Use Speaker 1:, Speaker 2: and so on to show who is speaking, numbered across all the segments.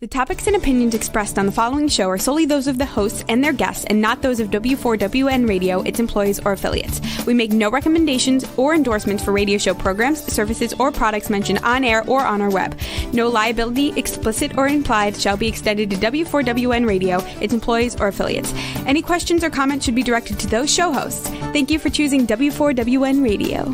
Speaker 1: The topics and opinions expressed on the following show are solely those of the hosts and their guests and not those of W4WN Radio, its employees, or affiliates. We make no recommendations or endorsements for radio show programs, services, or products mentioned on air or on our web. No liability, explicit or implied, shall be extended to W4WN Radio, its employees, or affiliates. Any questions or comments should be directed to those show hosts. Thank you for choosing W4WN Radio.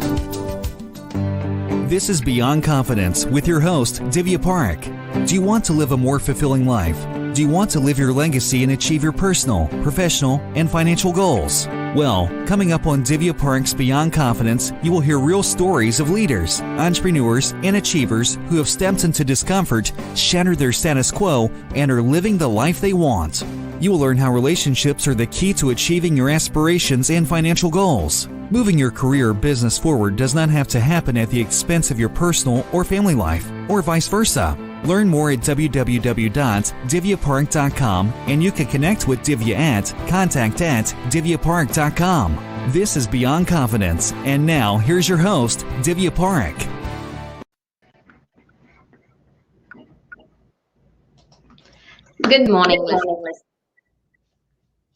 Speaker 2: This is Beyond Confidence with your host, Divya Parekh. Do you want to live a more fulfilling life? Do you want to live your legacy and achieve your personal, professional, and financial goals? Well, coming up on Divya Parekh's Beyond Confidence, you will hear real stories of leaders, entrepreneurs, and achievers who have stepped into discomfort, shattered their status quo, and are living the life they want. You will learn how relationships are the key to achieving your aspirations and financial goals. Moving your career or business forward does not have to happen at the expense of your personal or family life, or vice versa. Learn more at www.divyaparekh.com, and you can connect with Divya at contact@divyaparekh.com. This is Beyond Confidence, and now here's your host, Divya Parekh.
Speaker 3: Good morning, listeners.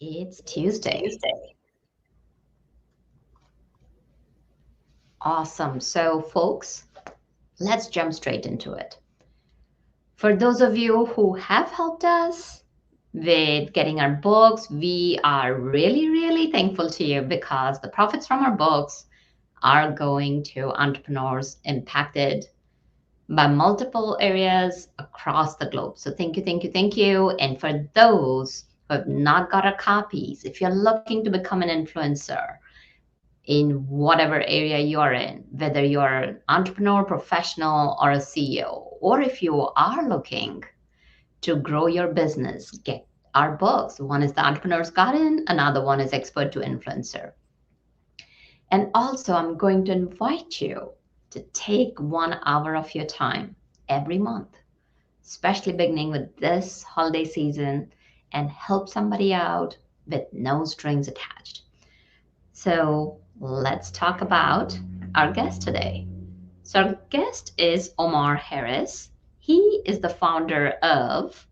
Speaker 3: It's Tuesday. Awesome. So, folks, let's jump straight into it. For those of you who have helped us with getting our books, we are really, really thankful to you because the profits from our books are going to entrepreneurs impacted by multiple areas across the globe. So thank you, thank you, thank you. And for those who have not got our copies, if you're looking to become an influencer, in whatever area you are in, whether you're an entrepreneur, professional, or a CEO, or if you are looking to grow your business, get our books. One is The Entrepreneur's Garden, another one is Expert to Influencer. And also, I'm going to invite you to take 1 hour of your time every month, especially beginning with this holiday season, and help somebody out with no strings attached. So let's talk about our guest today. So our guest is Omar Harris. He is the founder of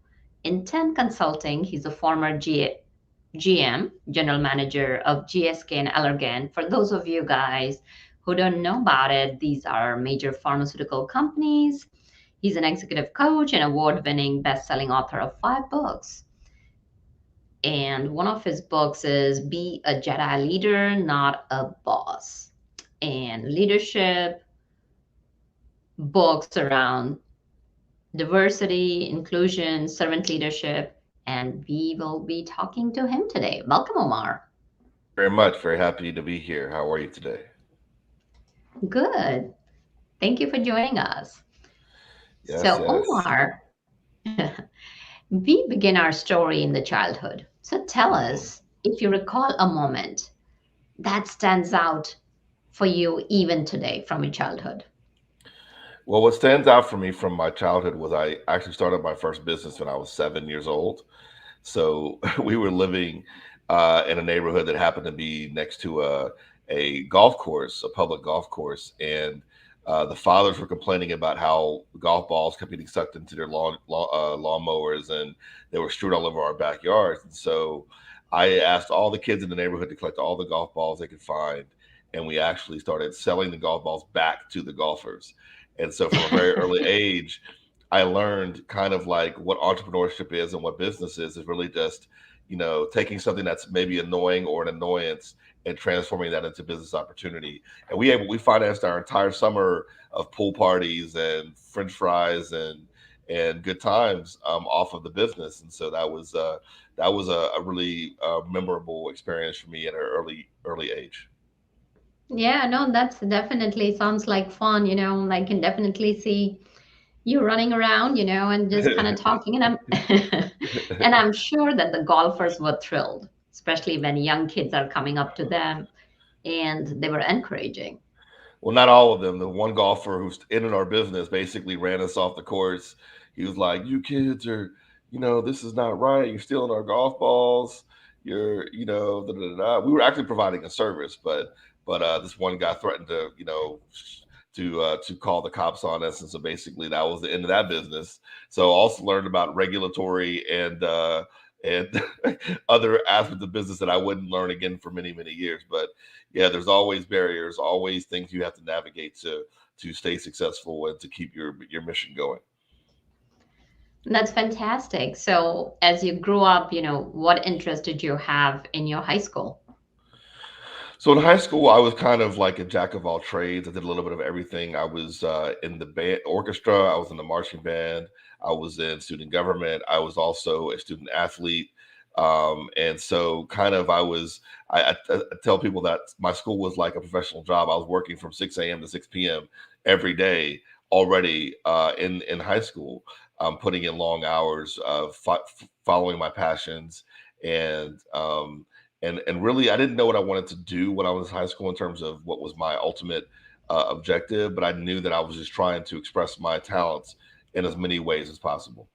Speaker 3: Intent Consulting. He's a former GM, General Manager of GSK and Allergan. For those of you guys who don't know about it, these are major pharmaceutical companies. He's an executive coach and award-winning best-selling author of 5 books. And one of his books is Be a Jedi Leader, Not a Boss. And leadership books around diversity, inclusion, servant leadership. And we will be talking to him today. Welcome, Omar.
Speaker 4: Very much. Very happy to be here. How are you today?
Speaker 3: Good. Thank you for joining us.
Speaker 4: Yes,
Speaker 3: So,
Speaker 4: yes.
Speaker 3: Omar, we begin our story in the childhood. So tell us, if you recall a moment that stands out for you even today from your childhood.
Speaker 4: Well, what stands out for me from my childhood was I actually started my first business when I was 7 years old. So we were living in a neighborhood that happened to be next to a golf course, a public golf course. And the fathers were complaining about how golf balls kept getting sucked into their lawnmowers, and they were strewed all over our backyards. And so I asked all the kids in the neighborhood to collect all the golf balls they could find, and we actually started selling the golf balls back to the golfers. And so from a very early age, I learned kind of like what entrepreneurship is and what business is really just, taking something that's maybe annoying or an annoyance and transforming that into business opportunity. And we financed our entire summer of pool parties and French fries and good times off of the business. And so that was a really memorable experience for me at an early age.
Speaker 3: Yeah, no, that's definitely sounds like fun, I can definitely see you running around, and just kind of talking. And I'm sure that the golfers were thrilled, especially when young kids are coming up to them and they were encouraging.
Speaker 4: Well, not all of them. The one golfer who's in our business basically ran us off the course. He was like, "You kids are, this is not right. You're stealing our golf balls. You're, da, da, da, da." We were actually providing a service, but this one guy threatened to, to call the cops on us. And so basically that was the end of that business. So also learned about regulatory and other aspects of business that I wouldn't learn again for many, many years. But yeah, there's always barriers, always things you have to navigate to stay successful and to keep your mission going.
Speaker 3: That's fantastic. So as you grew up, what interest did you have in your high school?
Speaker 4: So in high school, I was kind of like a jack of all trades. I did a little bit of everything. I was in the band orchestra. I was in the marching band. I was in student government. I was also a student athlete. And so kind of I tell people that my school was like a professional job. I was working from 6 a.m. to 6 p.m. every day already in high school, putting in long hours of following my passions and and really I didn't know what I wanted to do when I was in high school in terms of what was my ultimate objective, but I knew that I was just trying to express my talents in as many ways as possible.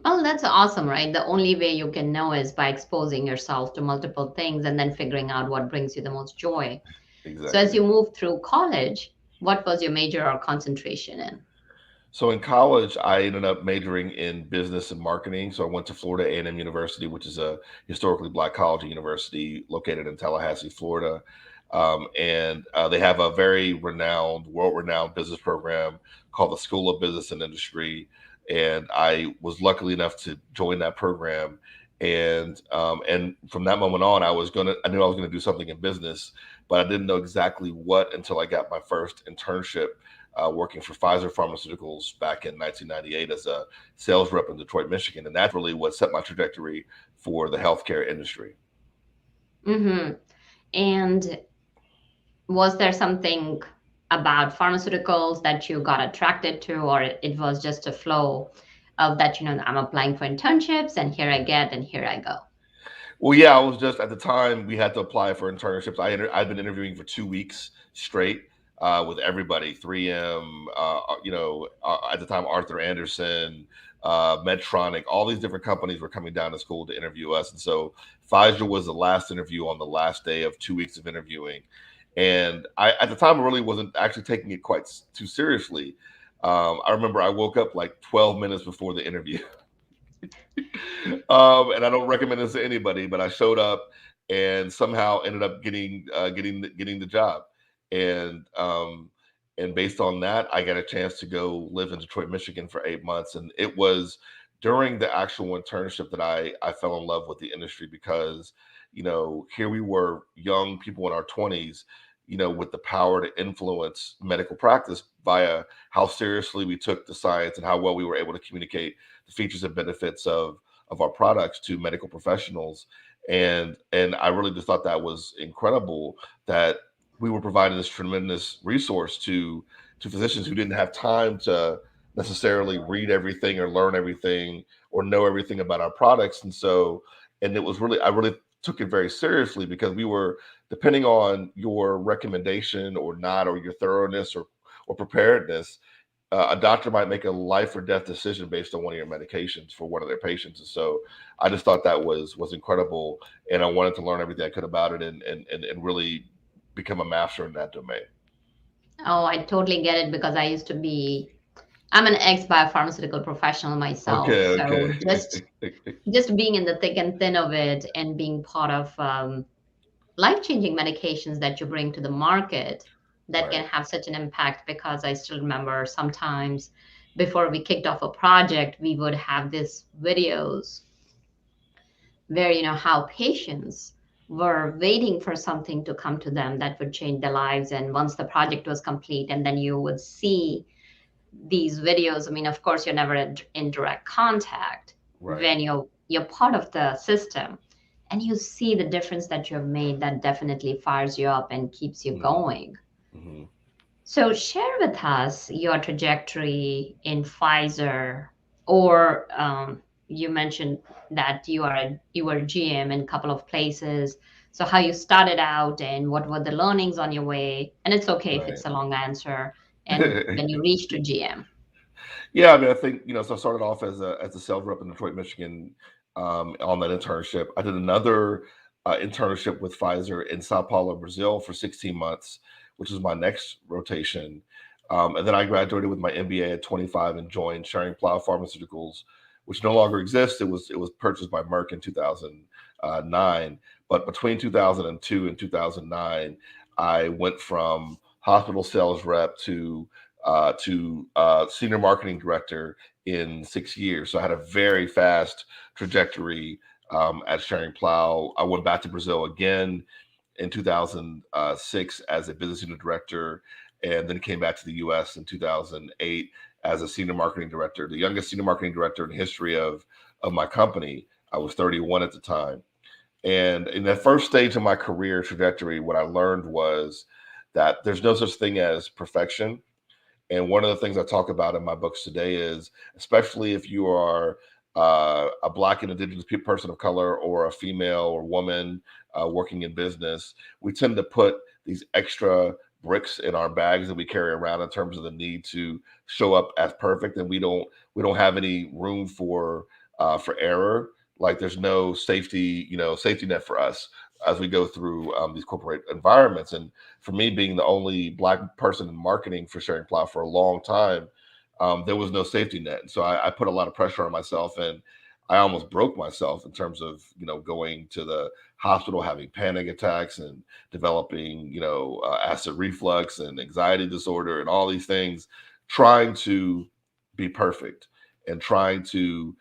Speaker 3: Well, that's awesome, right? The only way you can know is by exposing yourself to multiple things and then figuring out what brings you the most joy. So as
Speaker 4: Exactly.
Speaker 3: you move through college, what was your major or concentration in?
Speaker 4: So in college, I ended up majoring in business and marketing. So I went to Florida A&M University, which is a historically Black college and university located in Tallahassee, Florida. And they have a very world-renowned business program called the School of Business and Industry. And I was lucky enough to join that program. And from that moment on, I knew I was gonna do something in business, but I didn't know exactly what until I got my first internship working for Pfizer Pharmaceuticals back in 1998 as a sales rep in Detroit, Michigan. And that's really what set my trajectory for the healthcare industry.
Speaker 3: Mm-hmm. And was there something about pharmaceuticals that you got attracted to, or it was just a flow of that, I'm applying for internships and here I get and here I go?
Speaker 4: Well, yeah, I was just at the time we had to apply for internships. I'd been interviewing for 2 weeks straight with everybody, 3M, at the time Arthur Anderson, Medtronic, all these different companies were coming down to school to interview us, and so Pfizer was the last interview on the last day of 2 weeks of interviewing, and I at the time I really wasn't actually taking it quite too seriously. I remember I woke up like 12 minutes before the interview. And I don't recommend this to anybody, but I showed up and somehow ended up getting the job, and and based on that, I got a chance to go live in Detroit, Michigan for 8 months, and it was during the actual internship that I fell in love with the industry because here we were young people in our 20s, with the power to influence medical practice via how seriously we took the science and how well we were able to communicate the features and benefits of our products to medical professionals. And I really just thought that was incredible that we were providing this tremendous resource to physicians who didn't have time to necessarily read everything or learn everything or know everything about our products. And it was really, I really took it very seriously because we were, depending on your recommendation or not, or your thoroughness or preparedness, a doctor might make a life or death decision based on one of your medications for one of their patients. And so I just thought that was incredible. And I wanted to learn everything I could about it and really become a master in that domain.
Speaker 3: Oh, I totally get it because I'm an ex-biopharmaceutical professional myself.
Speaker 4: Okay,
Speaker 3: So just
Speaker 4: okay.
Speaker 3: just being in the thick and thin of it and being part of life-changing medications that you bring to the market that can
Speaker 4: Right,
Speaker 3: have such an impact, because I still remember sometimes before we kicked off a project, we would have these videos where, how patients were waiting for something to come to them that would change their lives. And once the project was complete, and then you would see these videos. I mean, of course, you're never in direct contact
Speaker 4: right.
Speaker 3: when you're part of the system, and you see the difference that you have made. That definitely fires you up and keeps you
Speaker 4: Hmm.
Speaker 3: going.
Speaker 4: Hmm.
Speaker 3: So share with us your trajectory in Pfizer, or you mentioned that you were GM in a couple of places. So how you started out and what were the learnings on your way? And it's okay if it's
Speaker 4: Right.
Speaker 3: a long answer. And when you reached to GM.
Speaker 4: Yeah, I mean, I think so. I started off as a sales rep in Detroit, Michigan, on that internship. I did another internship with Pfizer in Sao Paulo, Brazil, for 16 months, which was my next rotation. And then I graduated with my MBA at 25 and joined Schering-Plough Pharmaceuticals, which no longer exists. It was purchased by Merck in 2009. But between 2002 and 2009, I went from hospital sales rep to senior marketing director in 6 years. So I had a very fast trajectory at Schering-Plough. I went back to Brazil again in 2006 as a business unit director, and then came back to the US in 2008 as a senior marketing director, the youngest senior marketing director in the history of my company. I was 31 at the time. And in that first stage of my career trajectory, what I learned was that there's no such thing as perfection. And one of the things I talk about in my books today is, especially if you are a Black and Indigenous person of color, or a female or woman working in business, we tend to put these extra bricks in our bags that we carry around in terms of the need to show up as perfect, and we don't have any room for error. Like there's no safety net for us as we go through these corporate environments. And for me, being the only Black person in marketing for Schering-Plough for a long time, there was no safety net. And so I put a lot of pressure on myself, and I almost broke myself in terms of, going to the hospital, having panic attacks and developing, acid reflux and anxiety disorder and all these things, trying to be perfect and trying to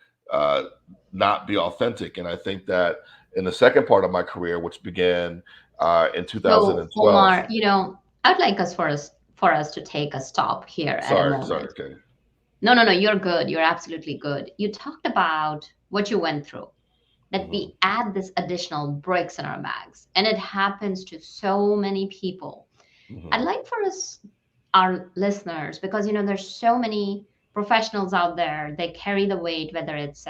Speaker 4: not be authentic. And I think that in the second part of my career, which began in 2012.
Speaker 3: So, Omar, I'd like for us to take a stop here at a moment.
Speaker 4: Okay.
Speaker 3: No, you're good. You're absolutely good. You talked about what you went through, that we add this additional bricks in our bags, and it happens to so many people. I'd like for us, our listeners, because, there's so many professionals out there, they carry the weight, whether it's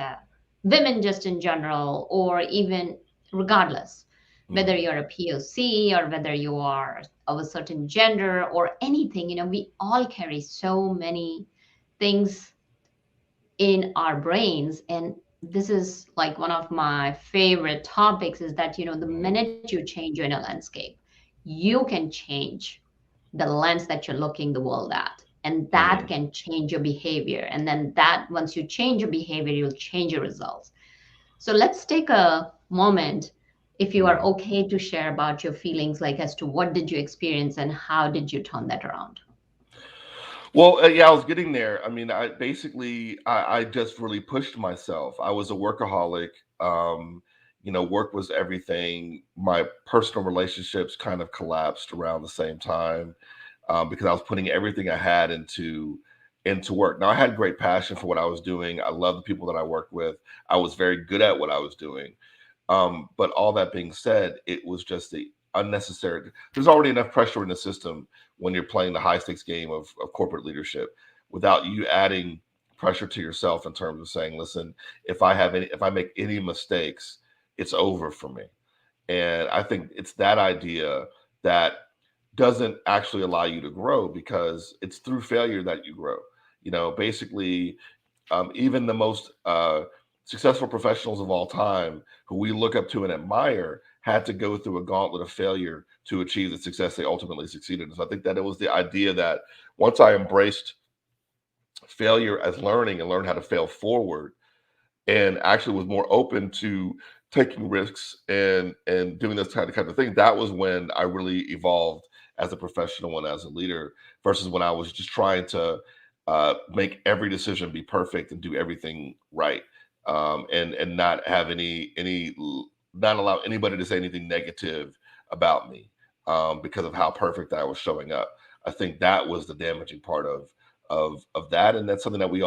Speaker 3: women just in general, or even regardless, whether you're a POC or whether you are of a certain gender or anything, we all carry so many things in our brains. And this is like one of my favorite topics, is that, the minute you change your inner landscape, you can change the lens that you're looking the world at. And that can change your behavior. And then once you change your behavior, you'll change your results. So let's take a moment, if you are okay, to share about your feelings, like as to what did you experience and how did you turn that around?
Speaker 4: Well, I was getting there. I mean, I just really pushed myself. I was a workaholic. Work was everything. My personal relationships kind of collapsed around the same time because I was putting everything I had into work. Now, I had great passion for what I was doing. I love the people that I worked with. I was very good at what I was doing. But all that being said, it was just the unnecessary. There's already enough pressure in the system when you're playing the high stakes game of corporate leadership, without you adding pressure to yourself in terms of saying, listen, if I make any mistakes, it's over for me. And I think it's that idea that doesn't actually allow you to grow, because it's through failure that you grow. Basically, even the most successful professionals of all time, who we look up to and admire, had to go through a gauntlet of failure to achieve the success they ultimately succeeded in. So I think that it was the idea that once I embraced failure as learning and learned how to fail forward, and actually was more open to taking risks and doing this kind of thing, that was when I really evolved as a professional and as a leader, versus when I was just trying to make every decision be perfect and do everything right, and not have not allow anybody to say anything negative about me because of how perfect I was showing up. I think that was the damaging part of that, and that's something that we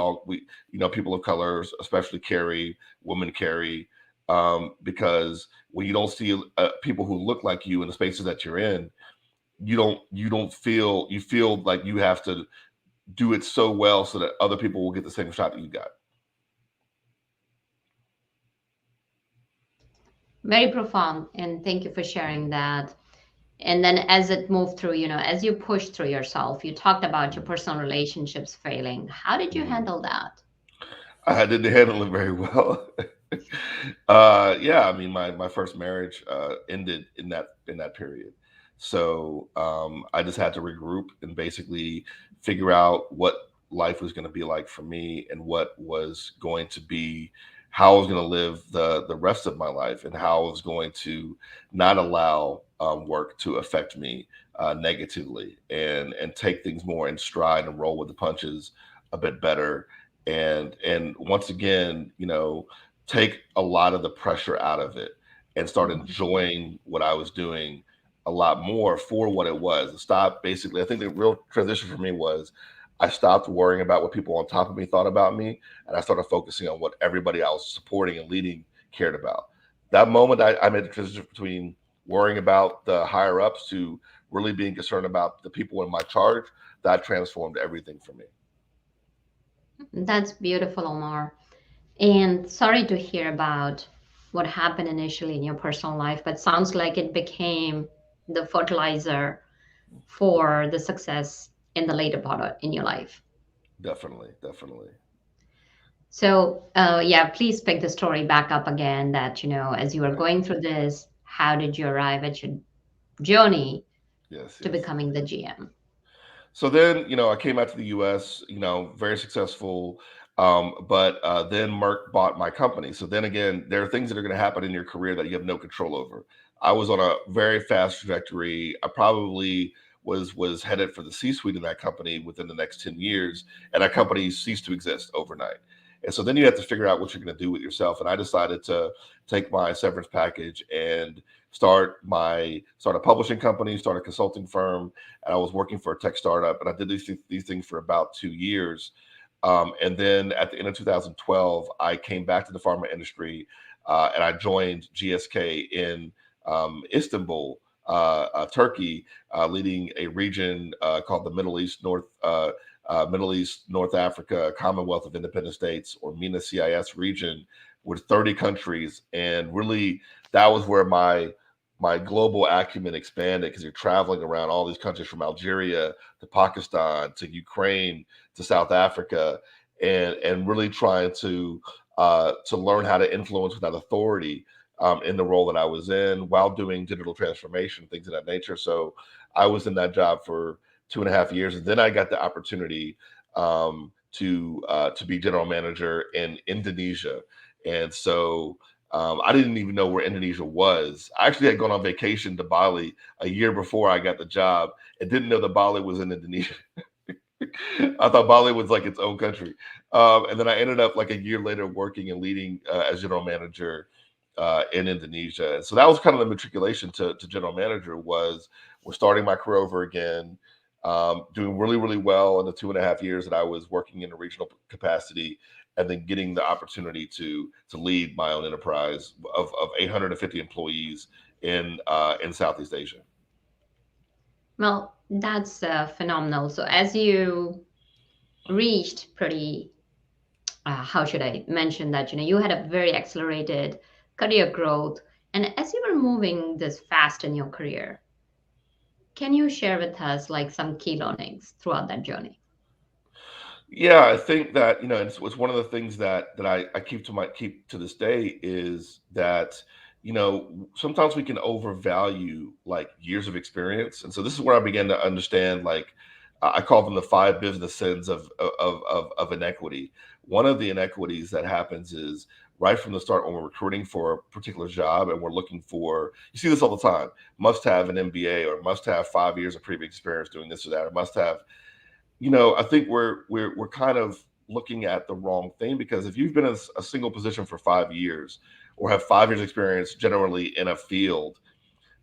Speaker 4: people of color especially women carry, because when you don't see people who look like you in the spaces that you're in, you feel like you have to do it so well so that other people will get the same shot that you got.
Speaker 3: Very profound, and thank you for sharing that. And then as it moved through, as you pushed through yourself, you talked about your personal relationships failing. How did you handle that?
Speaker 4: I didn't handle it very well. I mean, my first marriage ended in that period. So I just had to regroup and basically figure out what life was going to be like for me and what was going to be how I was going to live the rest of my life and how I was going to not allow work to affect me negatively and take things more in stride and roll with the punches a bit better and once again, take a lot of the pressure out of it and start enjoying what I was doing a lot more for what it was. Stop basically, I think the real transition for me was I stopped worrying about what people on top of me thought about me, and I started focusing on what everybody I was supporting and leading cared about. That moment, I made the transition between worrying about the higher ups to really being concerned about the people in my charge. That transformed everything for me.
Speaker 3: That's beautiful, Omar. And sorry to hear about what happened initially in your personal life, but sounds like it became the fertilizer for the success in the later in your life.
Speaker 4: Definitely, definitely.
Speaker 3: So, yeah, please pick the story back up again that, as you were
Speaker 4: Right.
Speaker 3: going through this, how did you arrive at your journey
Speaker 4: Yes,
Speaker 3: to
Speaker 4: yes.
Speaker 3: becoming the GM?
Speaker 4: So then, I came out to the US, very successful. But then Merck bought my company. So then again, there are things that are going to happen in your career that you have no control over. I was on a very fast trajectory. I probably was headed for the C-suite in that company within the next 10 years, and that company ceased to exist overnight. And so then you have to figure out what you're going to do with yourself. And I decided to take my severance package and start a publishing company, start a consulting firm, and I was working for a tech startup, and I did these things for about 2 years. And then at the end of 2012, I came back to the pharma industry, and I joined GSK in Istanbul, Turkey, leading a region called the Middle East, North Africa, Commonwealth of Independent States, or MENA CIS region, with 30 countries, and really that was where my global acumen expanded because you're traveling around all these countries from Algeria to Pakistan to Ukraine to South Africa, and really trying to learn how to influence without authority in the role that I was in while doing digital transformation, things of that nature. So I was in that job for 2.5 years, and then I got the opportunity to be general manager in Indonesia, and so I didn't even know where Indonesia was. I actually had gone on vacation to Bali a year before I got the job and didn't know that Bali was in Indonesia. I thought Bali was like its own country. And then I ended up like a year later working and leading as general manager in Indonesia. And so that was kind of the matriculation to general manager was starting my career over again, doing really, really well in the 2.5 years that I was working in a regional capacity, and then getting the opportunity to lead my own enterprise of 850 employees in Southeast Asia.
Speaker 3: Well, that's phenomenal. So, as you reached pretty, how should I mention that? You had a very accelerated career growth. And as you were moving this fast in your career, can you share with us like some key learnings throughout that journey?
Speaker 4: Yeah, I think that it's one of the things that I keep to this day is that sometimes we can overvalue like years of experience, and so this is where I began to understand like I call them the five business sins of inequity. One of the inequities that happens is right from the start when we're recruiting for a particular job and we're looking for, you see this all the time, must have an MBA or must have 5 years of previous experience doing this or that, or must have, I think we're kind of looking at the wrong thing, because if you've been in a single position for 5 years or have 5 years experience generally in a field,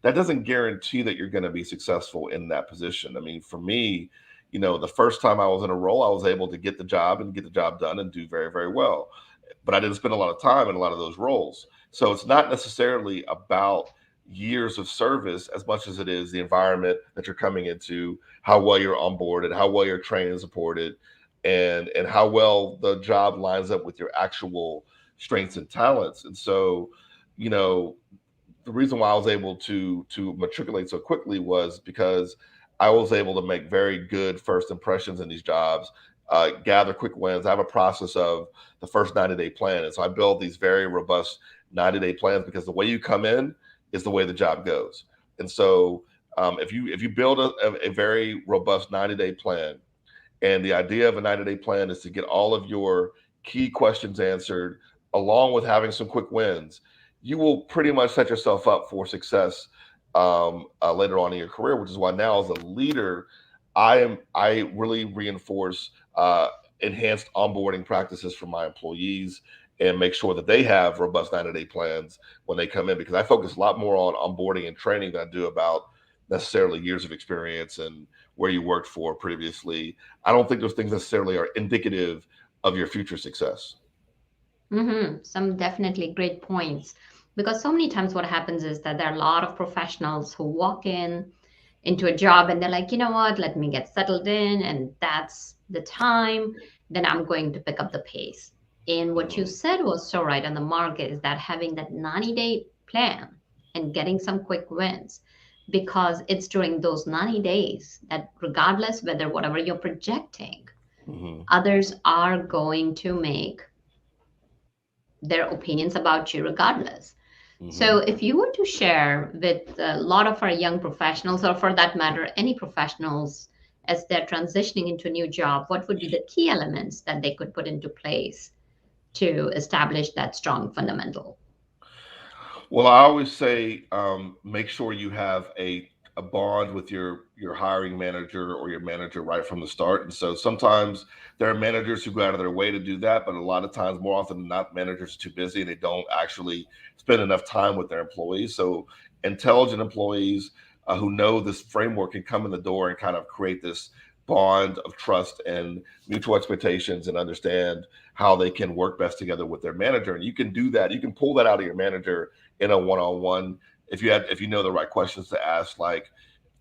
Speaker 4: that doesn't guarantee that you're going to be successful in that position. I mean, for me, the first time I was in a role, I was able to get the job and get the job done and do very, very well. But I didn't spend a lot of time in a lot of those roles. So it's not necessarily about years of service as much as it is the environment that you're coming into, how well you're onboarded, how well you're trained and supported, and how well the job lines up with your actual strengths and talents. And so, you know, the reason why I was able to matriculate so quickly was because I was able to make very good first impressions in these jobs, gather quick wins. I have a process of the first 90-day plan, and so I build these very robust 90-day plans because the way you come in is the way the job goes. And so If you build a very robust 90-day plan, and the idea of a 90-day plan is to get all of your key questions answered, along with having some quick wins, you will pretty much set yourself up for success later on in your career. Which is why now, as a leader, I really reinforce enhanced onboarding practices for my employees and make sure that they have robust 90-day plans when they come in, because I focus a lot more on onboarding and training than I do about necessarily years of experience and where you worked for previously. I don't think those things necessarily are indicative of your future success.
Speaker 3: Some definitely great points. Because so many times what happens is that there are a lot of professionals who walk into a job and they're like, you know what, let me get settled in, and that's the time, then I'm going to pick up the pace. And what you
Speaker 4: Mhm.
Speaker 3: said was so right on the mark, is that having that 90-day plan and getting some quick wins, because it's during those 90 days that, regardless whether whatever you're projecting,
Speaker 4: Mhm.
Speaker 3: others are going to make their opinions about you regardless. So,
Speaker 4: Mhm.
Speaker 3: if you were to share with a lot of our young professionals, or for that matter, any professionals, as they're transitioning into a new job, what would be the key elements that they could put into place to establish that strong fundamental?
Speaker 4: Well, I always say, make sure you have a bond with your hiring manager or your manager right from the start. And so sometimes there are managers who go out of their way to do that, but a lot of times, more often than not, managers are too busy and they don't actually spend enough time with their employees. So intelligent employees who know this framework can come in the door and kind of create this bond of trust and mutual expectations, and understand how they can work best together with their manager. And you can do that. You can pull that out of your manager in a one-on-one if you know the right questions to ask, like,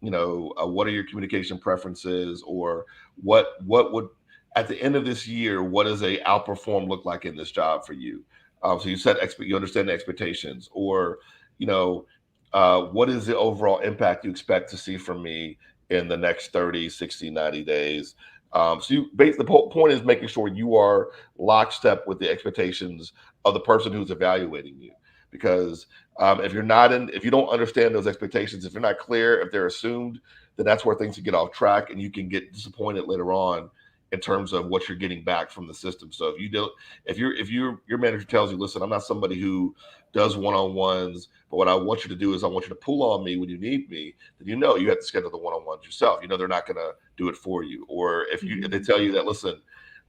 Speaker 4: what are your communication preferences, or what would, at the end of this year, what does a outperform look like in this job for you? So you understand the expectations, or you know what is the overall impact you expect to see from me in the next 30, 60, 90 days. The whole point is making sure you are lockstep with the expectations of the person who's evaluating you, because if you don't understand those expectations, if you're not clear, if they're assumed, then that's where things can get off track, and you can get disappointed later on in terms of what you're getting back from the system. So if your manager tells you, listen, I'm not somebody who does one-on-ones, but what I want you to do is I want you to pull on me when you need me, then you have to schedule the one-on-ones yourself. They're not going to do it for you. Or if they
Speaker 3: Mhm.
Speaker 4: tell you that, listen,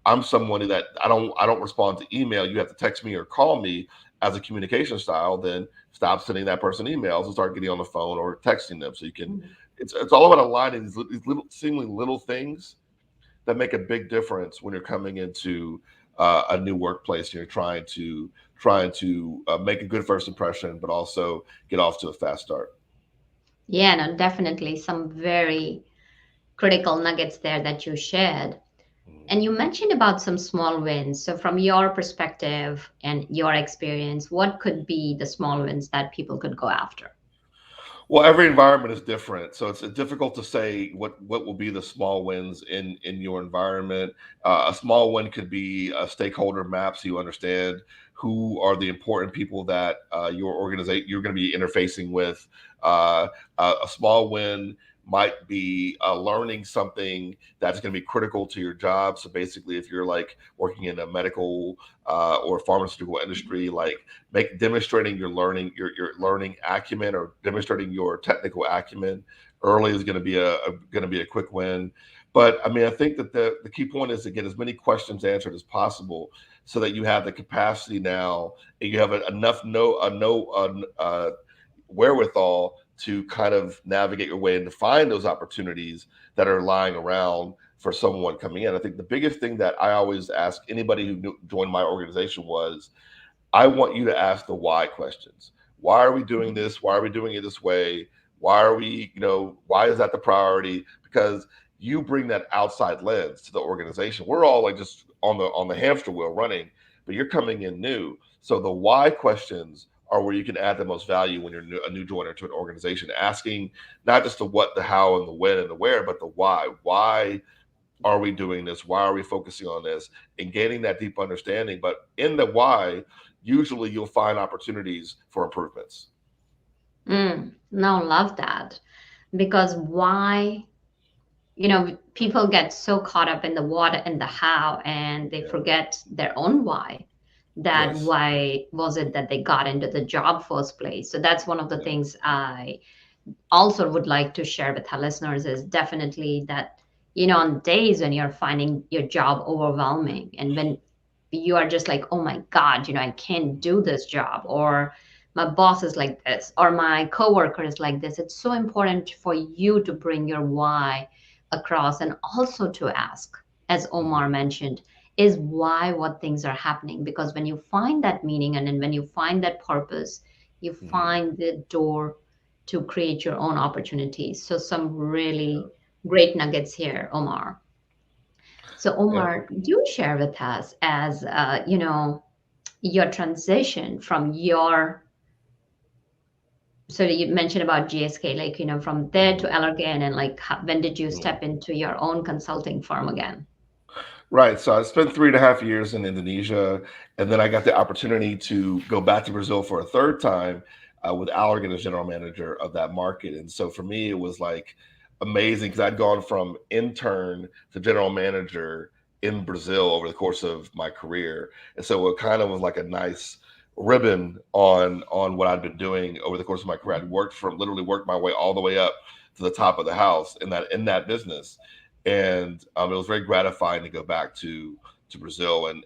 Speaker 4: I'm someone that I don't respond to email, you have to text me or call me as a communication style, then stop sending that person emails and start getting on the phone or texting them. So you can,
Speaker 3: Mhm.
Speaker 4: it's all about aligning these little, seemingly little things that make a big difference when you're coming into a new workplace and you're trying to make a good first impression, but also get off to a fast start.
Speaker 3: Yeah, no, definitely some very critical nuggets there that you shared. And you mentioned about some small wins. So, from your perspective and your experience, what could be the small wins that people could go after?
Speaker 4: Well, every environment is different, so it's difficult to say what will be the small wins in your environment. A small win could be a stakeholder map, so you understand who are the important people that your organization you're going to be interfacing with. A small win might be learning something that's going to be critical to your job. So basically, if you're like working in a medical or pharmaceutical industry, like demonstrating your learning acumen, or demonstrating your technical acumen early is going to be a quick win. But I mean, I think that the key point is to get as many questions answered as possible, so that you have the capacity now, and you have enough wherewithal to kind of navigate your way and to find those opportunities that are lying around for someone coming in. I think the biggest thing that I always ask anybody who joined my organization was, I want you to ask the why questions. Why are we doing this? Why are we doing it this way? Why is that the priority? Because you bring that outside lens to the organization. We're all like just on the hamster wheel running, but you're coming in new. So the why questions are where you can add the most value when you're a new joiner to an organization. Asking not just the what, the how, and the when and the where, but the why. Why are we doing this? Why are we focusing on this? And gaining that deep understanding. But in the why, usually you'll find opportunities for improvements.
Speaker 3: No, love that. because why, people get so caught up in the what and the how, and they
Speaker 4: Yeah.
Speaker 3: forget their own why. That
Speaker 4: Yes.
Speaker 3: why was it that they got into the job first place? So that's one of the
Speaker 4: Yeah.
Speaker 3: things I also would like to share with our listeners, is definitely that, on days when you're finding your job overwhelming, and when you are just like, oh my God, I can't do this job, or my boss is like this, or my coworker is like this, it's so important for you to bring your why across, and also to ask, as Omar
Speaker 4: Mhm.
Speaker 3: mentioned, is why what things are happening. Because when you find that meaning, and then when you find that purpose, you
Speaker 4: Mhm.
Speaker 3: find the door to create your own opportunities. So some
Speaker 4: Yeah.
Speaker 3: really great nuggets here, Omar. So
Speaker 4: Yeah.
Speaker 3: Omar, do share with us, as your transition from your, so you mentioned about GSK, like, from there to
Speaker 4: Mhm.
Speaker 3: Allergan, and like when did you
Speaker 4: Mhm.
Speaker 3: step into your own consulting firm again?
Speaker 4: Right. So I spent 3.5 years in Indonesia, and then I got the opportunity to go back to Brazil for a third time with Allergan as general manager of that market. And so for me, it was like amazing because I'd gone from intern to general manager in Brazil over the course of my career. And so it kind of was like a nice ribbon on what I'd been doing over the course of my career. I'd literally worked my way all the way up to the top of the house in that business, and it was very gratifying to go back to Brazil. And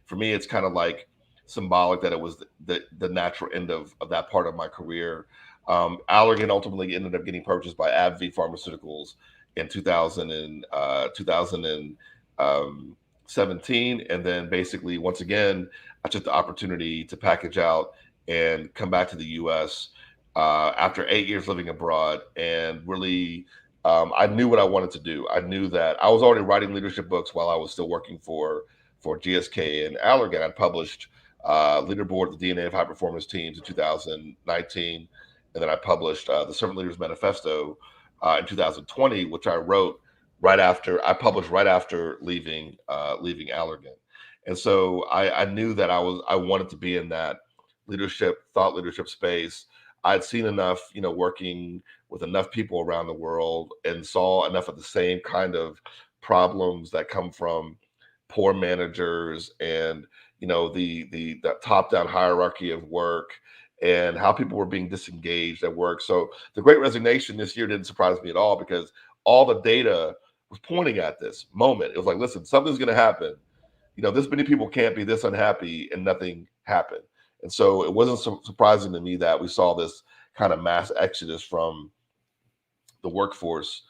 Speaker 4: for me, it's kind of like symbolic that it was the natural end of that part of my career. Allergan ultimately ended up getting purchased by AbbVie Pharmaceuticals in 2017, and then basically once again, I took the opportunity to package out and come back to the U.S. After 8 years living abroad, and really I knew what I wanted to do. I knew that I was already writing leadership books while I was still working for GSK and Allergan. I published Leaderboard, the DNA of High Performance Teams in 2019, and then I published the Servant Leaders Manifesto in 2020, which I published right after leaving Allergan. And so I knew that I wanted to be in that thought leadership space. I'd seen enough, working with enough people around the world, and saw enough of the same kind of problems that come from poor managers, and the top down hierarchy of work, and how people were being disengaged at work. So the Great Resignation this year didn't surprise me at all, because all the data was pointing at this moment. It was like, listen, something's going to happen. This many people can't be this unhappy and nothing happened. And so it wasn't surprising to me that we saw this kind of mass exodus from the workforce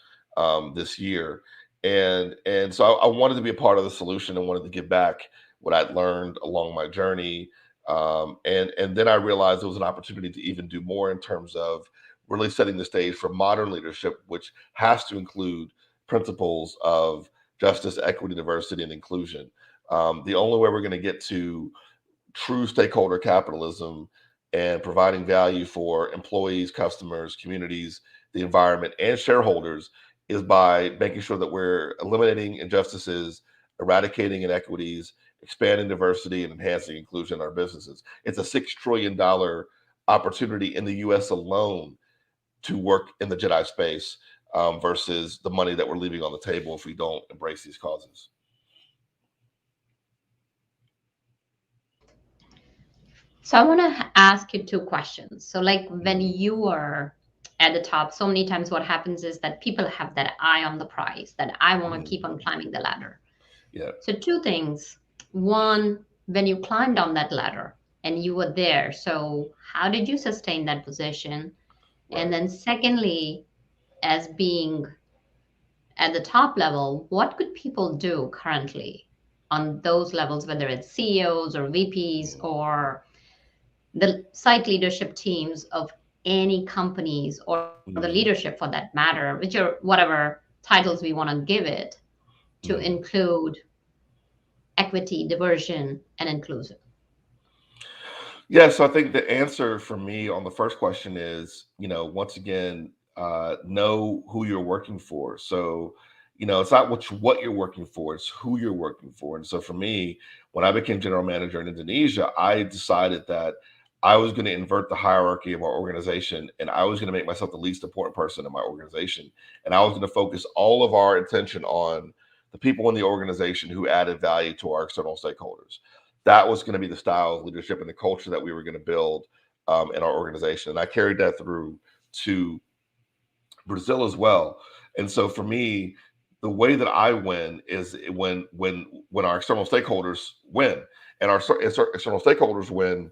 Speaker 4: this year. And so I wanted to be a part of the solution, and wanted to give back what I'd learned along my journey. And then I realized there was an opportunity to even do more in terms of really setting the stage for modern leadership, which has to include principles of justice, equity, diversity, and inclusion. The only way we're going to get to true stakeholder capitalism and providing value for employees, customers, communities, the environment, and shareholders is by making sure that we're eliminating injustices, eradicating inequities, expanding diversity, and enhancing inclusion in our businesses. It's a $6 trillion opportunity in the US alone to work in the Jedi space, versus the money that we're leaving on the table if we don't embrace these causes.
Speaker 3: So I want to ask you two questions. So, like, when
Speaker 4: Mhm.
Speaker 3: you are at the top, so many times what happens is that people have that eye on the prize, that I want to
Speaker 4: Mhm.
Speaker 3: keep on climbing the ladder.
Speaker 4: Yeah.
Speaker 3: So, two things. One, when you climbed on that ladder and you were there, so how did you sustain that position? And
Speaker 4: Right.
Speaker 3: then, secondly, as being at the top level, what could people do currently on those levels, whether it's CEOs or VPs
Speaker 4: Mhm.
Speaker 3: or the site leadership teams of any companies, or the
Speaker 4: Mhm.
Speaker 3: leadership for that matter, which are whatever titles we want to give it, to
Speaker 4: Mhm.
Speaker 3: include equity, diversion, and inclusion?
Speaker 4: Yeah, so I think the answer for me on the first question is, once again, know who you're working for. So, it's not what you're working for, it's who you're working for. And so for me, when I became general manager in Indonesia, I decided that I was going to invert the hierarchy of our organization, and I was going to make myself the least important person in my organization. And I was going to focus all of our attention on the people in the organization who added value to our external stakeholders. That was going to be the style of leadership and the culture that we were going to build in our organization. And I carried that through to Brazil as well. And so for me, the way that I win is when our external stakeholders win, and our external stakeholders win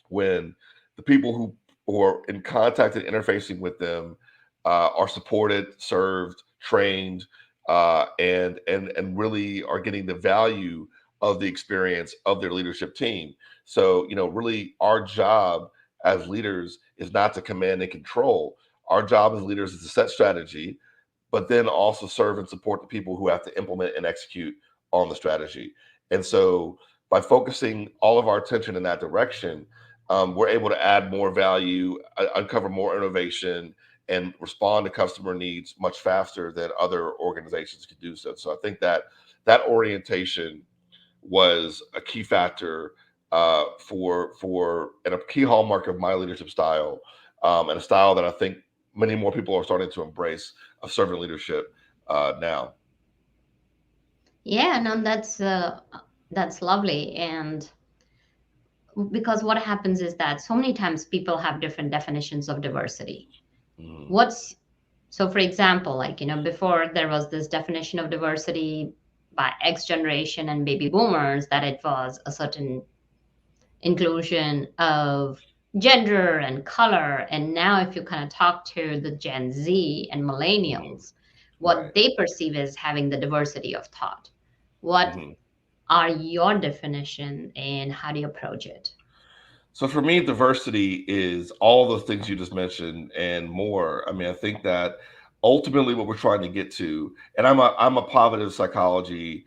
Speaker 4: when the people who are in contact and interfacing with them are supported, served, trained, and really are getting the value of the experience of their leadership team. So, really our job as leaders is not to command and control. Our job as leaders is to set strategy, but then also serve and support the people who have to implement and execute on the strategy. And so by focusing all of our attention in that direction, we're able to add more value, uncover more innovation, and respond to customer needs much faster than other organizations could do so. So I think that orientation was a key factor and a key hallmark of my leadership style, and a style that I think many more people are starting to embrace of servant leadership now.
Speaker 3: Yeah, no, that's lovely. And because what happens is that so many times people have different definitions of diversity.
Speaker 4: Mm.
Speaker 3: So for example, before there was this definition of diversity by X generation and baby boomers, that it was a certain inclusion of gender and color. And now if you kind of talk to the Gen Z and millennials, what
Speaker 4: Right.
Speaker 3: they perceive as having the diversity of thought. What are your definition and how do you approach it?
Speaker 4: So for me, diversity is all the things you just mentioned and more. I mean, I think that ultimately what we're trying to get to, and I'm a positive psychology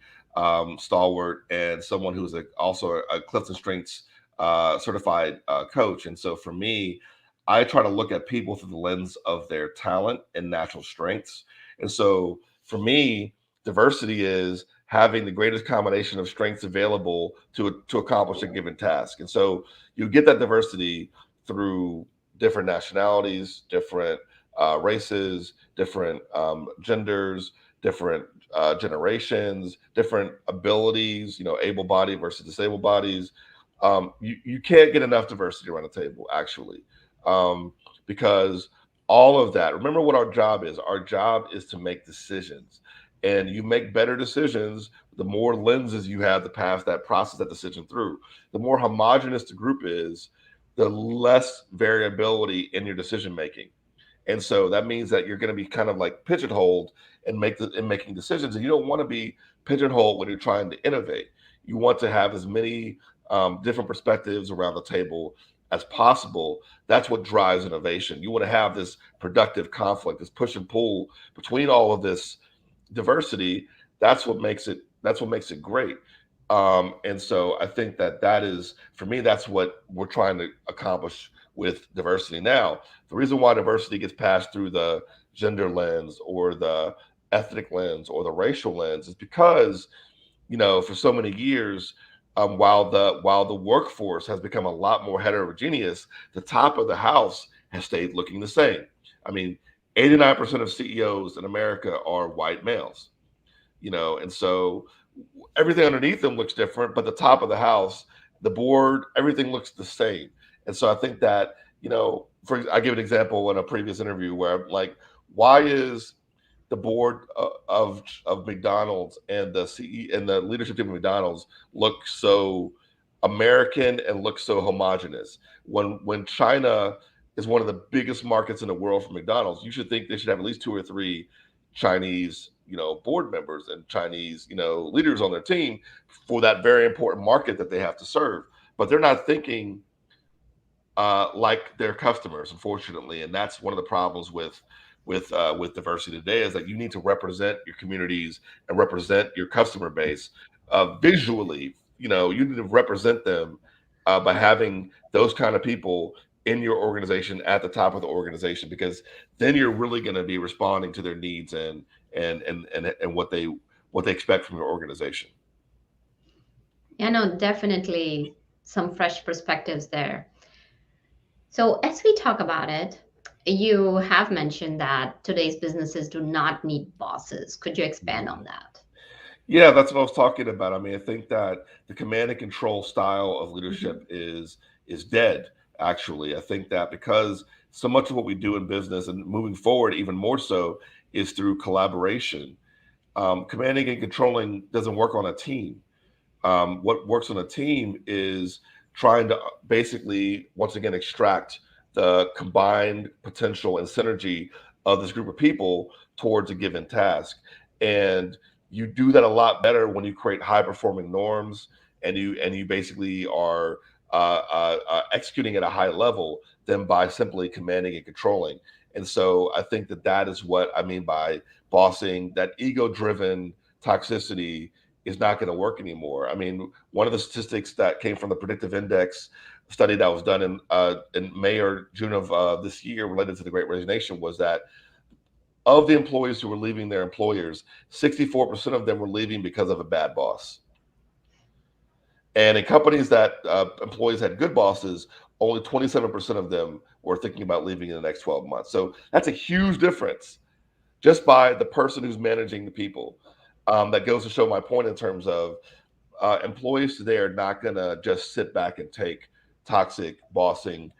Speaker 4: stalwart and someone who's also a Clifton Strengths certified coach. And so for me, I try to look at people through the lens of their talent and natural strengths. And so for me, diversity is having the greatest combination of strengths available to accomplish a given task. And so you get that diversity through different nationalities, different races, different genders, different generations, different abilities, able-bodied versus disabled bodies. You can't get enough diversity around the table, actually, because all of that, remember what our job is. Our job is to make decisions. And you make better decisions the more lenses you have to pass that process, that decision through. The more homogenous the group is, the less variability in your decision making. And so that means that you're going to be kind of like pigeonholed in making decisions. And you don't want to be pigeonholed when you're trying to innovate. You want to have as many different perspectives around the table as possible. That's what drives innovation. You want to have this productive conflict, this push and pull between all of this diversity. That's what makes it great. And so I think that is, for me, that's what we're trying to accomplish with diversity. Now, the reason why diversity gets passed through the gender lens or the ethnic lens or the racial lens is because, for so many years, while the workforce has become a lot more heterogeneous, the top of the house has stayed looking the same. I mean, 89% of CEOs in America are white males, and so everything underneath them looks different, but the top of the house, the board, everything looks the same. And so I think that, I give an example in a previous interview where I'm like, why is the board of McDonald's and the CE and the leadership team of McDonald's look so American and look so homogenous? When China is one of the biggest markets in the world for McDonald's, you should think they should have at least 2 or 3 Chinese, board members and Chinese, leaders on their team for that very important market that they have to serve. But they're not thinking like their customers, unfortunately, and that's one of the problems with diversity today, is that you need to represent your communities and represent your customer base visually. You need to represent them by having those kind of people in your organization at the top of the organization, because then you're really going to be responding to their needs and what they expect from your organization.
Speaker 3: Yeah, no, definitely some fresh perspectives there. So as we talk about it, you have mentioned that today's businesses do not need bosses. Could you expand on that?
Speaker 4: Yeah, that's what I was talking about. I mean, I think that the command and control style of
Speaker 3: Mhm.
Speaker 4: leadership is dead, actually. I think that because so much of what we do in business and moving forward, even more so, is through collaboration. Commanding and controlling doesn't work on a team. What works on a team is trying to basically, once again, extract the combined potential and synergy of this group of people towards a given task. And you do that a lot better when you create high performing norms and you basically are executing at a high level than by simply commanding and controlling. And so I think that that is what I mean by bossing. That ego driven toxicity is not going to work anymore. I mean, one of the statistics that came from the predictive index study that was done in May or June of this year related to the Great Resignation was that of the employees who were leaving their employers, 64% of them were leaving because of a bad boss. And in companies that employees had good bosses, only 27% of them were thinking about leaving in the next 12 months. So that's a huge difference just by the person who's managing the people. That goes to show my point in terms of employees today are not going to just sit back and take toxic bossing,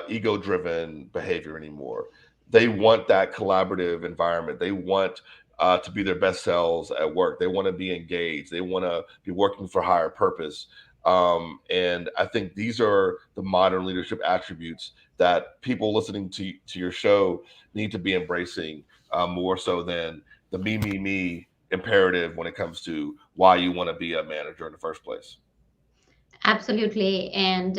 Speaker 4: ego driven behavior anymore. They want that collaborative environment. They want to be their best selves at work. They want to be engaged. They want to be working for higher purpose. And I think these are the modern leadership attributes that people listening to your show need to be embracing more so than the me imperative when it comes to why you want to be a manager in the first place.
Speaker 3: Absolutely. And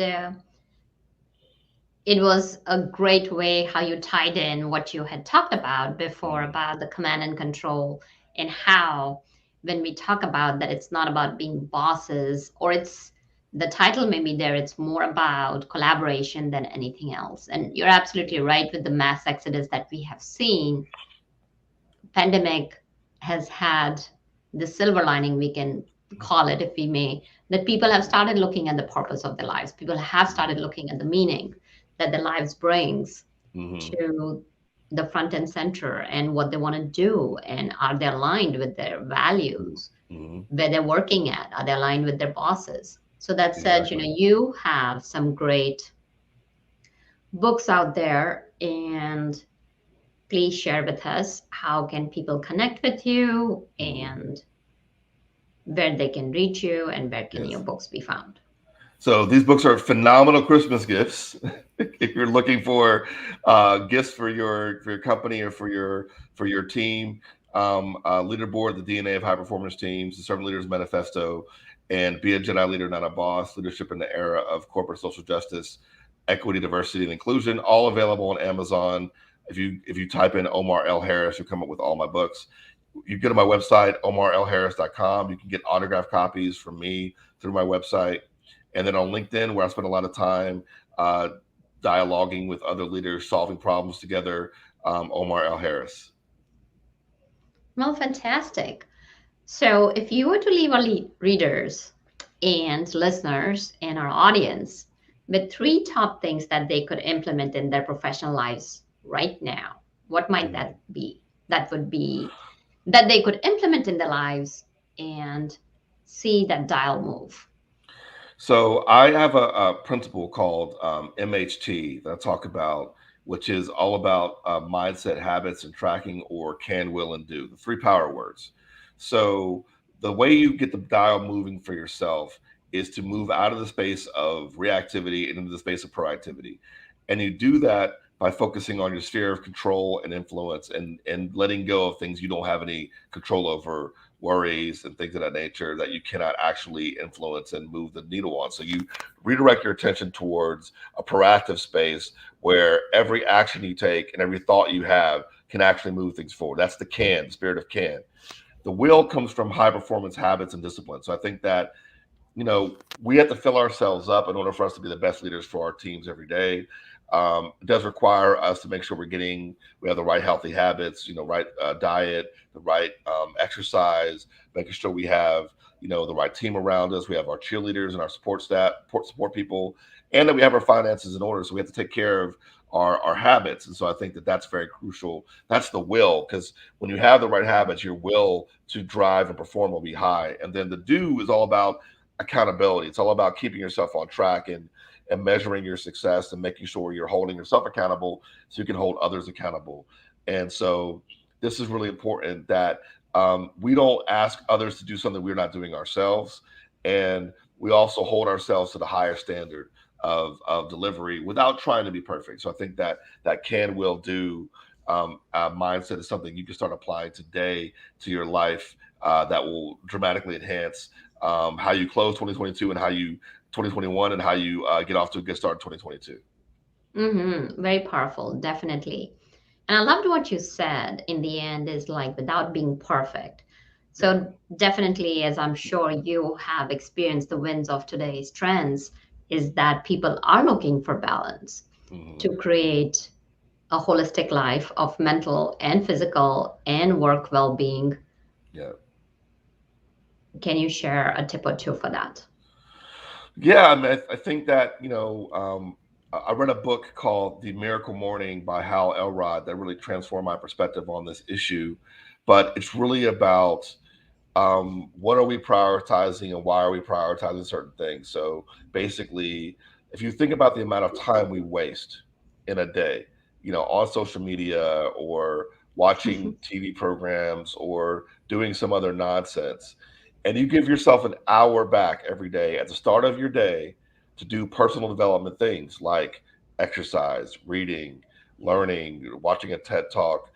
Speaker 3: it was a great way how you tied in what you had talked about before
Speaker 4: Mm,
Speaker 3: about the command and control, and how when we talk about that it's not about being bosses, or it's the title may be there, it's more about collaboration than anything else. And you're absolutely right with the mass exodus that we have seen. Pandemic has had the silver lining, we can call it if we may, that people have started looking at the purpose of their lives. People have started looking at the meaning that their lives brings
Speaker 4: hmm
Speaker 3: to the front and center, and what they want to do, and are they aligned with their values,
Speaker 4: hmm
Speaker 3: where they're working at, are they aligned with their bosses. So that said,
Speaker 4: Exactly.
Speaker 3: you have some great books out there, and please share with us how can people connect with you,
Speaker 4: hmm
Speaker 3: and where they can reach you, and where can your
Speaker 4: Yes.
Speaker 3: books be found.
Speaker 4: So these books are phenomenal Christmas gifts. If you're looking for gifts for your company or for your team, Leaderboard, the DNA of High Performance Teams, the Servant Leaders Manifesto, and Be a Jedi Leader, Not a Boss: Leadership in the Era of Corporate Social Justice, Equity, Diversity, and Inclusion, all available on Amazon. If you type in Omar L. Harris, you'll come up with all my books. You go to my website, omarlharris.com. You can get autographed copies from me through my website. And then on LinkedIn, where I spend a lot of time uh, dialoguing with other leaders, solving problems together, Omar L. Harris.
Speaker 3: Well, fantastic. So if you were to leave our readers and listeners and our audience with three top things that they could implement in their professional lives right now, what might that be? That would be that they could implement in their lives and see that dial move.
Speaker 4: So I have a principle called MHT that I talk about, which is all about mindset, habits, and tracking, or can, will, and do, the three power words. So the way you get the dial moving for yourself is to move out of the space of reactivity and into the space of proactivity. And you do that by focusing on your sphere of control and influence, and letting go of things you don't have any control over, worries and things of that nature that you cannot actually influence and move the needle on. So you redirect your attention towards a proactive space where every action you take and every thought you have can actually move things forward. That's the spirit of can. The will comes from high performance habits and discipline. So I think that we have to fill ourselves up in order for us to be the best leaders for our teams every day. It does require us to make sure we have the right healthy habits, right diet, the right exercise, making sure we have, the right team around us. We have our cheerleaders and our support staff, support people, and that we have our finances in order. So we have to take care of our habits. And so I think that that's very crucial. That's the will, because when you have the right habits, your will to drive and perform will be high. And then the do is all about accountability. It's all about keeping yourself on track and measuring your success and making sure you're holding yourself accountable so you can hold others accountable. And so this is really important that we don't ask others to do something we're not doing ourselves. And we also hold ourselves to the higher standard of delivery without trying to be perfect. So I think that can, will, do mindset is something you can start applying today to your life that will dramatically enhance how you close 2022 and how you 2021 and how you get off to a good start in 2022.
Speaker 3: Very powerful, definitely. And I loved what you said in the end is like without being perfect. So definitely, as I'm sure you have experienced the winds of today's trends, is that people are looking for balance to create a holistic life of mental and physical and work well-being.
Speaker 4: Yeah.
Speaker 3: Can you share a tip or two for that?
Speaker 4: Yeah, I mean, I think that, I read a book called The Miracle Morning by Hal Elrod that really transformed my perspective on this issue. But it's really about what are we prioritizing and why are we prioritizing certain things? So basically, if you think about the amount of time we waste in a day, on social media or watching TV programs or doing some other nonsense, and you give yourself an hour back every day at the start of your day to do personal development things like exercise, reading, learning, watching a TED Talk,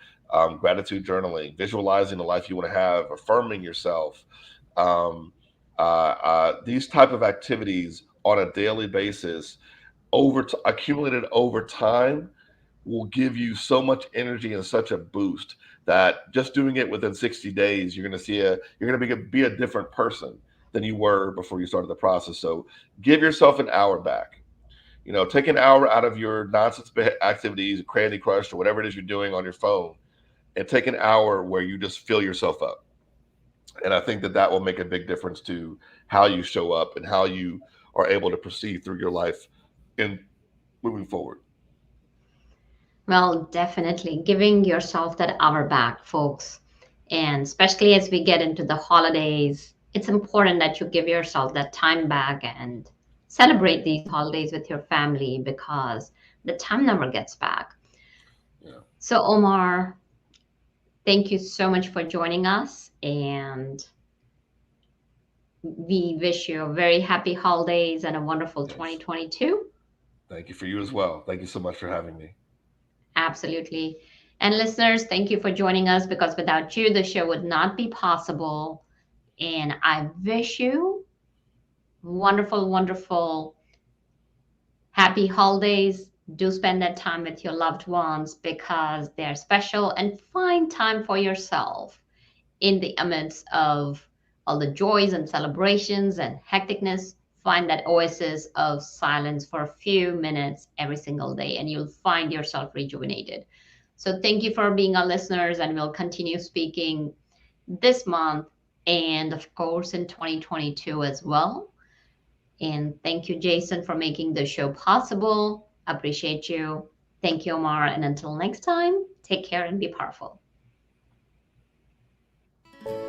Speaker 4: gratitude journaling, visualizing the life you want to have, affirming yourself. These type of activities on a daily basis, accumulated over time, will give you so much energy and such a boost that just doing it within 60 days, you're going to be a different person than you were before you started the process. So give yourself an hour back. Take an hour out of your nonsense activities, Candy Crush, or whatever it is you're doing on your phone, and take an hour where you just fill yourself up. And I think that will make a big difference to how you show up and how you are able to proceed through your life in moving forward.
Speaker 3: Well, definitely giving yourself that hour back, folks. And especially as we get into the holidays, it's important that you give yourself that time back and celebrate these holidays with your family because the time never gets back.
Speaker 4: Yeah.
Speaker 3: So, Omar, thank you so much for joining us. And we wish you a very happy holidays and a wonderful 2022.
Speaker 4: Thank you for you as well. Thank you so much for having me.
Speaker 3: Absolutely. And listeners, thank you for joining us because without you, the show would not be possible. And I wish you wonderful, wonderful, happy holidays. Do spend that time with your loved ones because they're special, and find time for yourself in the midst of all the joys and celebrations and hecticness. Find that oasis of silence for a few minutes every single day, and you'll find yourself rejuvenated. So thank you for being our listeners, and we'll continue speaking this month and, of course, in 2022 as well. And thank you, Jason, for making the show possible. Appreciate you. Thank you, Omar. And until next time, take care and be powerful.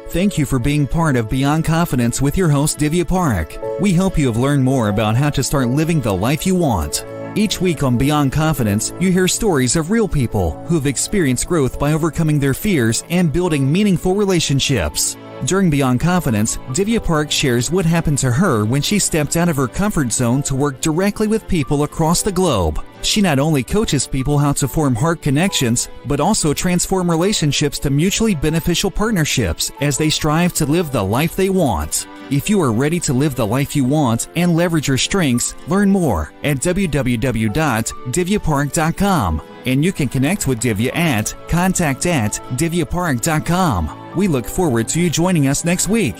Speaker 2: Thank you for being part of Beyond Confidence with your host, Divya Parekh. We hope you have learned more about how to start living the life you want. Each week on Beyond Confidence, you hear stories of real people who have experienced growth by overcoming their fears and building meaningful relationships. During Beyond Confidence, Divya Parekh shares what happened to her when she stepped out of her comfort zone to work directly with people across the globe. She not only coaches people how to form heart connections, but also transform relationships to mutually beneficial partnerships as they strive to live the life they want. If you are ready to live the life you want and leverage your strengths, learn more at www.divyaparekh.com. And you can connect with Divya at contact@divyaparekh.com. We look forward to you joining us next week.